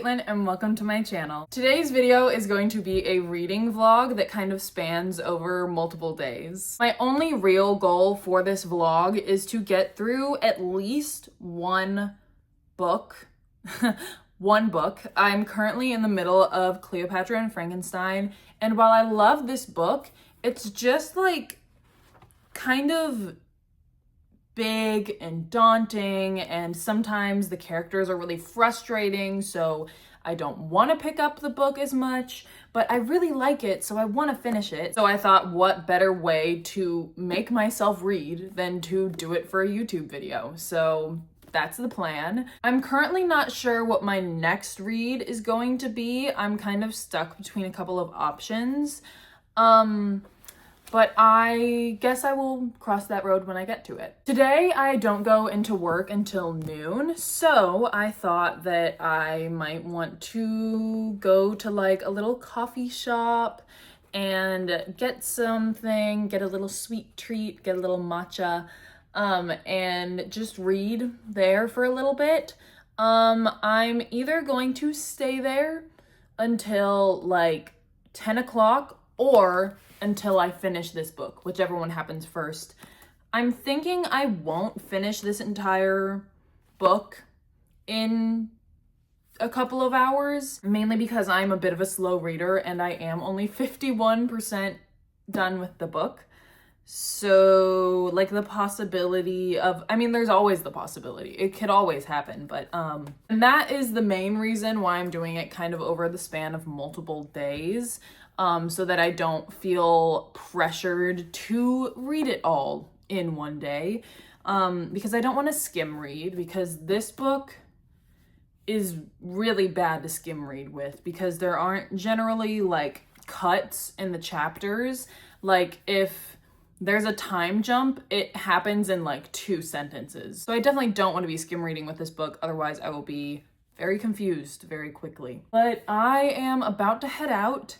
Caitlin and welcome to my channel. Today's video is going to be a reading vlog that kind of spans over multiple days. My only real goal for this vlog is to get through at least one book. One book. I'm currently in the middle of Cleopatra and Frankenstein, and while I love this book, it's just like kind of big and daunting, and sometimes the characters are really frustrating, so I don't want to pick up the book as much, but I really like it, so I want to finish it. So I thought, what better way to make myself read than to do it for a YouTube video? So that's the plan. I'm currently not sure what my next read is going to be. I'm kind of stuck between a couple of options. But I guess I will cross that road when I get to it. Today, I don't go into work until noon, so I thought that I might want to go to like a little coffee shop and get something, get a little sweet treat, get a little matcha, and just read there for a little bit. I'm either going to stay there until like 10 o'clock or until I finish this book, whichever one happens first. I'm thinking I won't finish this entire book in a couple of hours, mainly because I'm a bit of a slow reader and I am only 51% done with the book. So like the possibility of, I mean, there's always the possibility. It could always happen, but and that is the main reason why I'm doing it kind of over the span of multiple days. So that I don't feel pressured to read it all in one day, because I don't want to skim read, because this book is really bad to skim read with, because there aren't generally like cuts in the chapters. Like if there's a time jump, it happens in like 2 sentences. So I definitely don't want to be skim reading with this book, otherwise I will be very confused very quickly. But I am about to head out.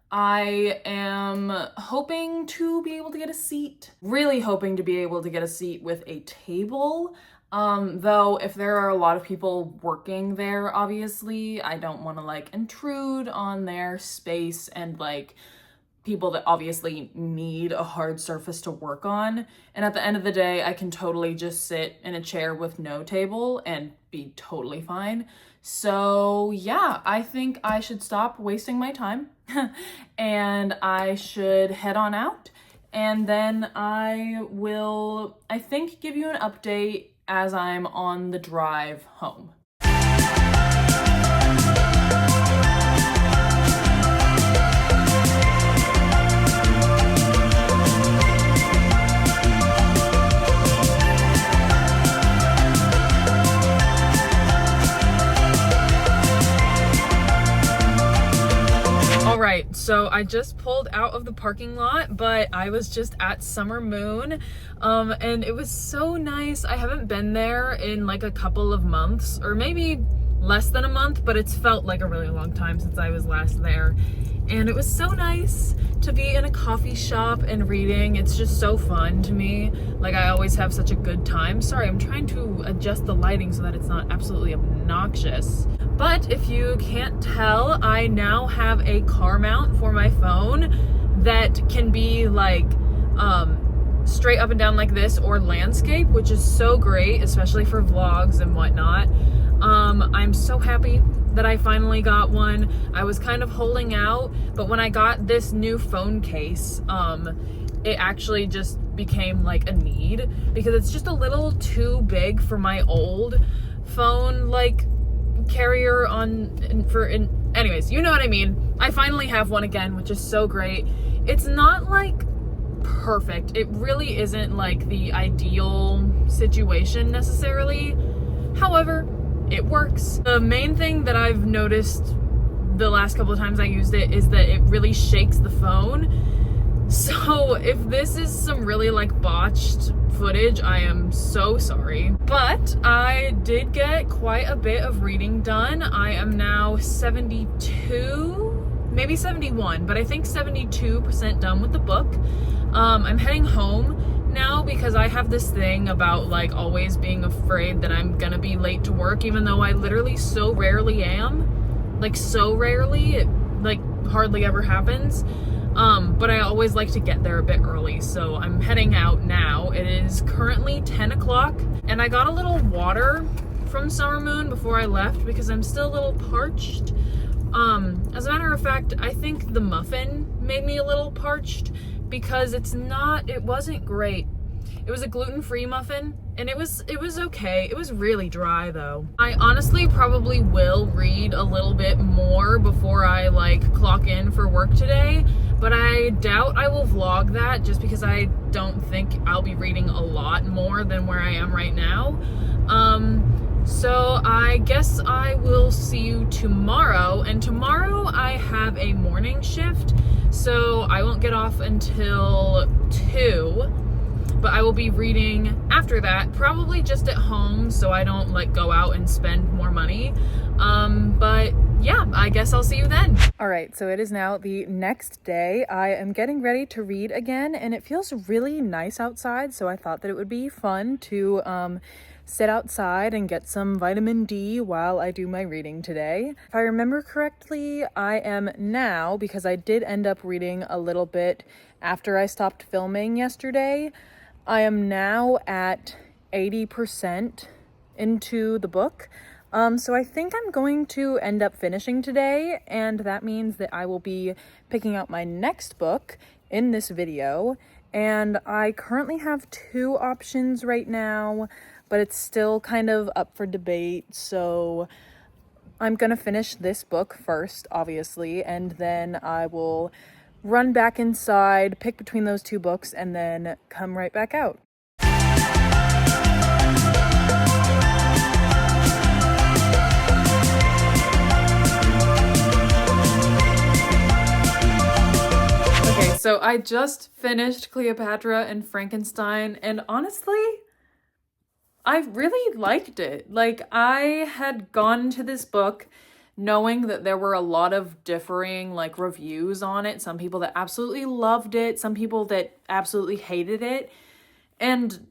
I am hoping to be able to get a seat, really hoping to be able to get a seat with a table. Though if there are a lot of people working there, obviously, I don't want to like intrude on their space and like people that obviously need a hard surface to work on. And at the end of the day, I can totally just sit in a chair with no table and be totally fine. So yeah, I think I should stop wasting my time and I should head on out. And then I will, I think, give you an update as I'm on the drive home. Alright, so I just pulled out of the parking lot, but I was just at Summer Moon, and it was so nice. I haven't been there in like a couple of months, or maybe less than a month, but it's felt like a really long time since I was last there. And it was so nice to be in a coffee shop and reading. It's just so fun to me. Like, I always have such a good time. Sorry, I'm trying to adjust the lighting so that it's not absolutely obnoxious. But if you can't tell, I now have a car mount for my phone that can be like straight up and down like this, or landscape, which is so great, especially for vlogs and whatnot. I'm so happy that I finally got one. I was kind of holding out, but when I got this new phone case, it actually just became like a need, because it's just a little too big for my old phone like carrier anyways, you know what I mean. I finally have one again, which is so great. It's not like perfect. It really isn't like the ideal situation necessarily. However, it works. The main thing that I've noticed the last couple of times I used it is that it really shakes the phone. So if this is some really like botched footage, I am so sorry. But I did get quite a bit of reading done. I am now 72, maybe 71, but I think 72% done with the book. I'm heading home now because I have this thing about like always being afraid that I'm gonna be late to work, even though I literally so rarely am. like so rarely. It like hardly ever happens. But I always like to get there a bit early, so I'm heading out now. It is currently 10 o'clock, and I got a little water from Summer Moon before I left because I'm still a little parched. As a matter of fact, I think the muffin made me a little parched because it wasn't great. It was a gluten-free muffin, and it was okay. It was really dry though. I honestly probably will read a little bit more before I like clock in for work today, but I doubt I will vlog that just because I don't think I'll be reading a lot more than where I am right now. So I guess I will see you tomorrow, and tomorrow I have a morning shift, so I won't get off until 2, but I will be reading after that, probably just at home so I don't like go out and spend more money. But yeah, I guess I'll see you then. All right, so it is now the next day. I am getting ready to read again, and it feels really nice outside, so I thought that it would be fun to sit outside and get some vitamin D while I do my reading today. If I remember correctly, I am now, because I did end up reading a little bit after I stopped filming yesterday, I am now at 80% into the book. So I think I'm going to end up finishing today, and that means that I will be picking out my next book in this video. And I currently have 2 options right now, but it's still kind of up for debate. So I'm gonna finish this book first, obviously, and then I will run back inside, pick between those 2 books, and then come right back out. Okay, so I just finished Cleopatra and Frankenstein, and honestly, I really liked it. Like, I had gone to this book knowing that there were a lot of differing like reviews on it. Some people that absolutely loved it, some people that absolutely hated it. And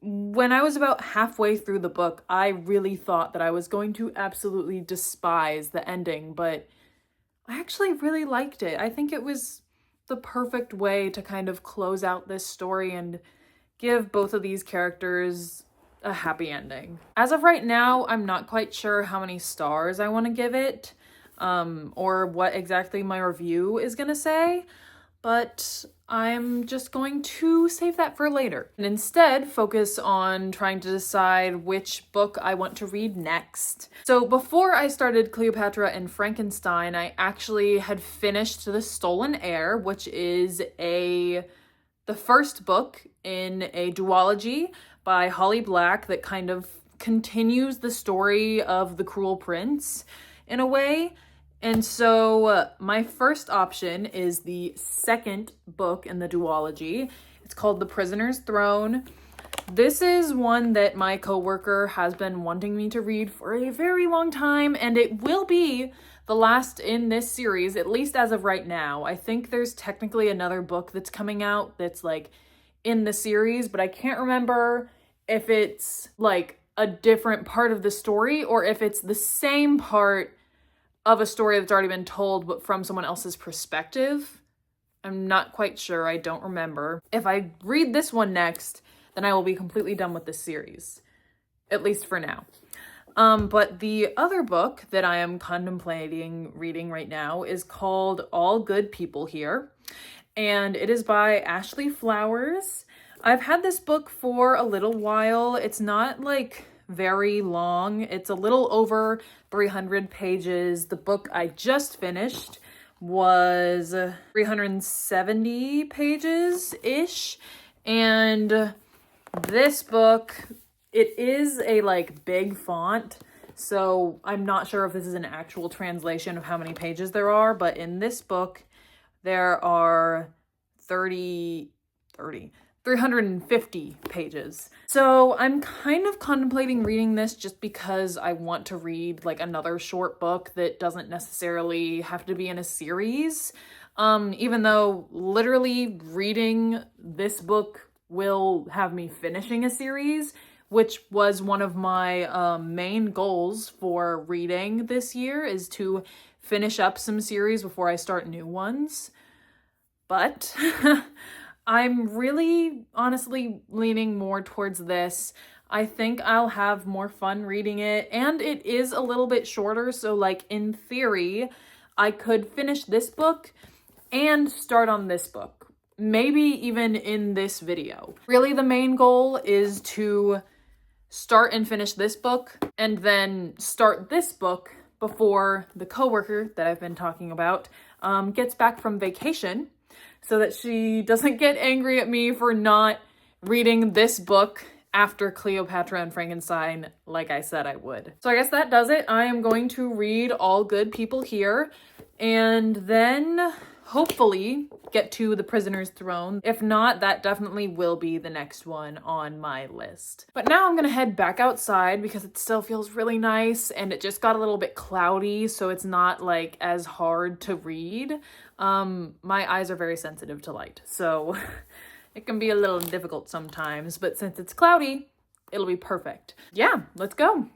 when I was about halfway through the book, I really thought that I was going to absolutely despise the ending, but I actually really liked it. I think it was the perfect way to kind of close out this story and give both of these characters a happy ending. As of right now, I'm not quite sure how many stars I want to give it, or what exactly my review is gonna say, but I'm just going to save that for later and instead focus on trying to decide which book I want to read next. So before I started Cleopatra and Frankenstein, I actually had finished The Stolen Heir, which is the first book in a duology by Holly Black that kind of continues the story of The Cruel Prince in a way. And so my first option is the second book in the duology. It's called The Prisoner's Throne. This is one that my coworker has been wanting me to read for a very long time, and it will be the last in this series, at least as of right now. I think there's technically another book that's coming out that's like in the series, but I can't remember if it's like a different part of the story or if it's the same part of a story that's already been told but from someone else's perspective. I'm not quite sure. I don't remember. If I read this one next, then I will be completely done with this series, at least for now. But the other book that I am contemplating reading right now is called All Good People Here, and it is by Ashley Flowers. I've had this book for a little while. It's not like very long. It's a little over 300 pages. The book I just finished was 370 pages-ish. And this book, it is a like big font, so I'm not sure if this is an actual translation of how many pages there are, but in this book, there are 350 pages. So I'm kind of contemplating reading this just because I want to read like another short book that doesn't necessarily have to be in a series. Even though literally reading this book will have me finishing a series, which was one of my main goals for reading this year, is to finish up some series before I start new ones. But I'm really honestly leaning more towards this. I think I'll have more fun reading it, and it is a little bit shorter, so like in theory, I could finish this book and start on this book, maybe even in this video. Really, the main goal is to start and finish this book and then start this book before the coworker that I've been talking about gets back from vacation, so that she doesn't get angry at me for not reading this book after Cleopatra and Frankenstein, like I said I would. So I guess that does it. I am going to read All Good People Here, and then hopefully get to The Prisoner's Throne. If not, that definitely will be the next one on my list. But now I'm gonna head back outside because it still feels really nice, and it just got a little bit cloudy, so it's not like as hard to read. My eyes are very sensitive to light, so it can be a little difficult sometimes, but since it's cloudy, it'll be perfect. Yeah, let's go.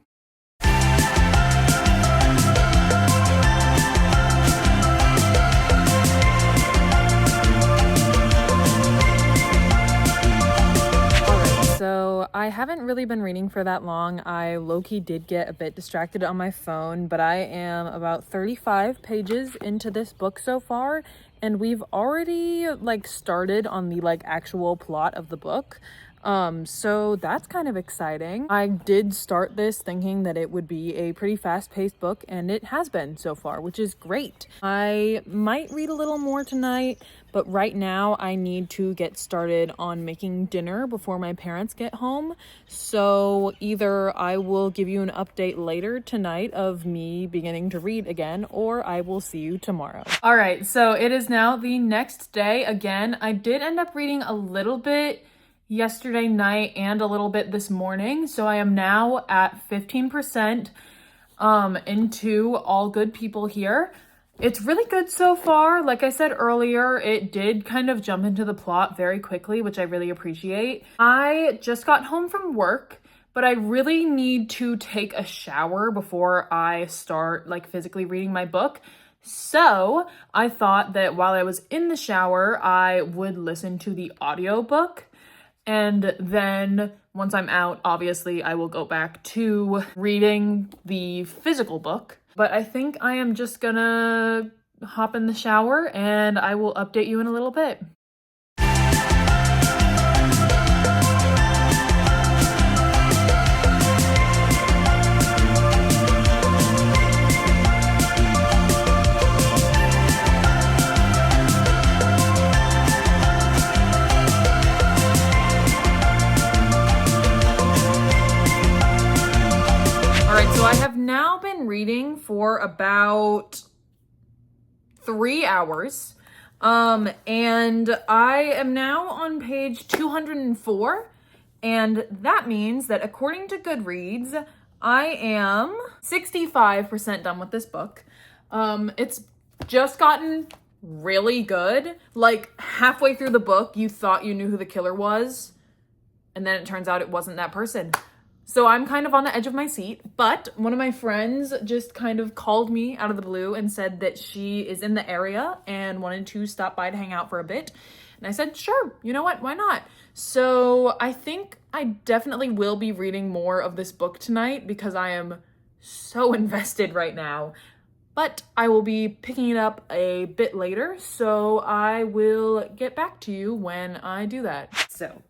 So I haven't really been reading for that long. I low-key did get a bit distracted on my phone, but I am about 35 pages into this book so far, and we've already like started on the like actual plot of the book. So that's kind of exciting. I did start this thinking that it would be a pretty fast-paced book, and it has been so far, which is great. I might read a little more tonight, but right now I need to get started on making dinner before my parents get home. So either I will give you an update later tonight of me beginning to read again, or I will see you tomorrow. All right, so it is now the next day. Again, I did end up reading a little bit yesterday night and a little bit this morning, so I am now at 15% into All Good People Here. It's really good so far. Like I said earlier, it did kind of jump into the plot very quickly, which I really appreciate. I just got home from work, but I really need to take a shower before I start like physically reading my book. So I thought that while I was in the shower, I would listen to the audiobook. And then once I'm out, obviously, I will go back to reading the physical book. But I think I am just gonna hop in the shower and I will update you in a little bit. So I have now been reading for about 3 hours, and I am now on page 204, and that means that according to Goodreads, I am 65% done with this book. It's just gotten really good. Like halfway through the book, you thought you knew who the killer was, and then it turns out it wasn't that person. So I'm kind of on the edge of my seat, but one of my friends just kind of called me out of the blue and said that she is in the area and wanted to stop by to hang out for a bit. And I said, sure, you know what, why not? So I think I definitely will be reading more of this book tonight because I am so invested right now. But I will be picking it up a bit later, so I will get back to you when I do that. So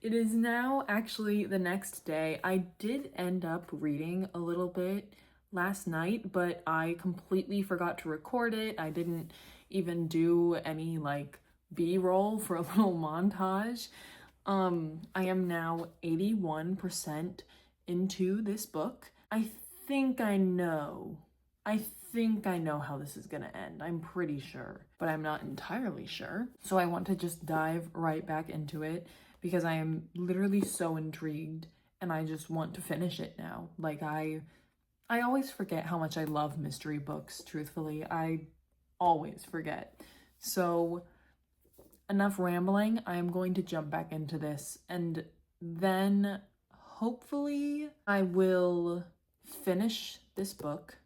it is now actually the next day. I did end up reading a little bit last night, but I completely forgot to record it. I didn't even do any like B-roll for a little montage. I am now 81% into this book. I think I know how this is gonna end. I'm pretty sure, but I'm not entirely sure. So I want to just dive right back into it because I am literally so intrigued and I just want to finish it now. Like I always forget how much I love mystery books, truthfully. I always forget. So enough rambling. I am going to jump back into this and then hopefully I will finish this book,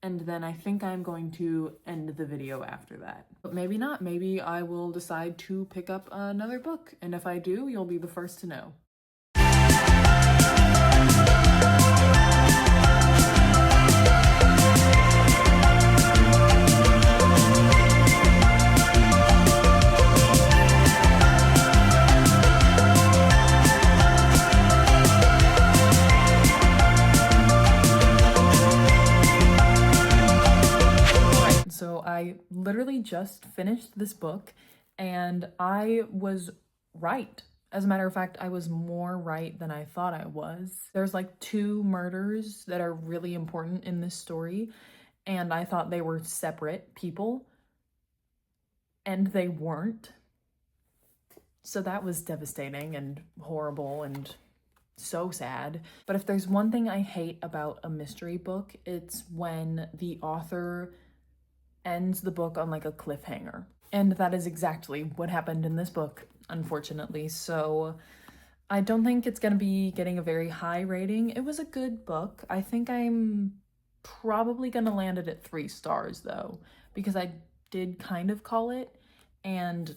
and then I think I'm going to end the video after that. But maybe not. Maybe I will decide to pick up another book, and if I do, you'll be the first to know. So I literally just finished this book and I was right. As a matter of fact, I was more right than I thought I was. There's like 2 murders that are really important in this story, and I thought they were separate people, and they weren't. So that was devastating and horrible and so sad. But if there's one thing I hate about a mystery book, it's when the author ends the book on like a cliffhanger. And that is exactly what happened in this book, unfortunately. So I don't think it's gonna be getting a very high rating. It was a good book. I think I'm probably gonna land it at 3 stars though, because I did kind of call it, and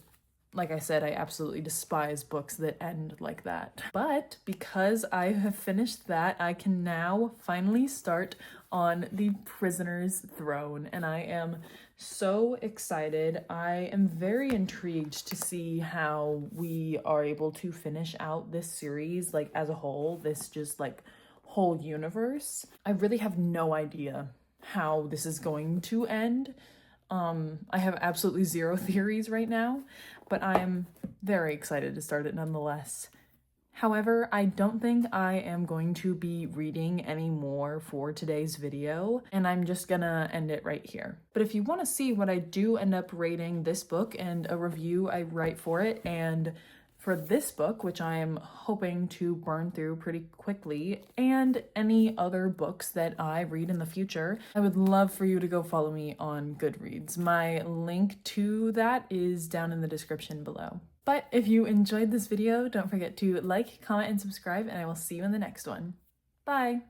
like I said, I absolutely despise books that end like that. But because I have finished that, I can now finally start on The Prisoner's Throne, and I am so excited. I am very intrigued to see how we are able to finish out this series, like as a whole, this just like whole universe. I really have no idea how this is going to end. I have absolutely 0 theories right now, but I'm very excited to start it nonetheless. However, I don't think I am going to be reading any more for today's video, and I'm just gonna end it right here. But if you want to see what I do end up rating this book and a review I write for it, and for this book, which I am hoping to burn through pretty quickly, and any other books that I read in the future, I would love for you to go follow me on Goodreads. My link to that is down in the description below. But if you enjoyed this video, don't forget to like, comment, and subscribe, and I will see you in the next one. Bye!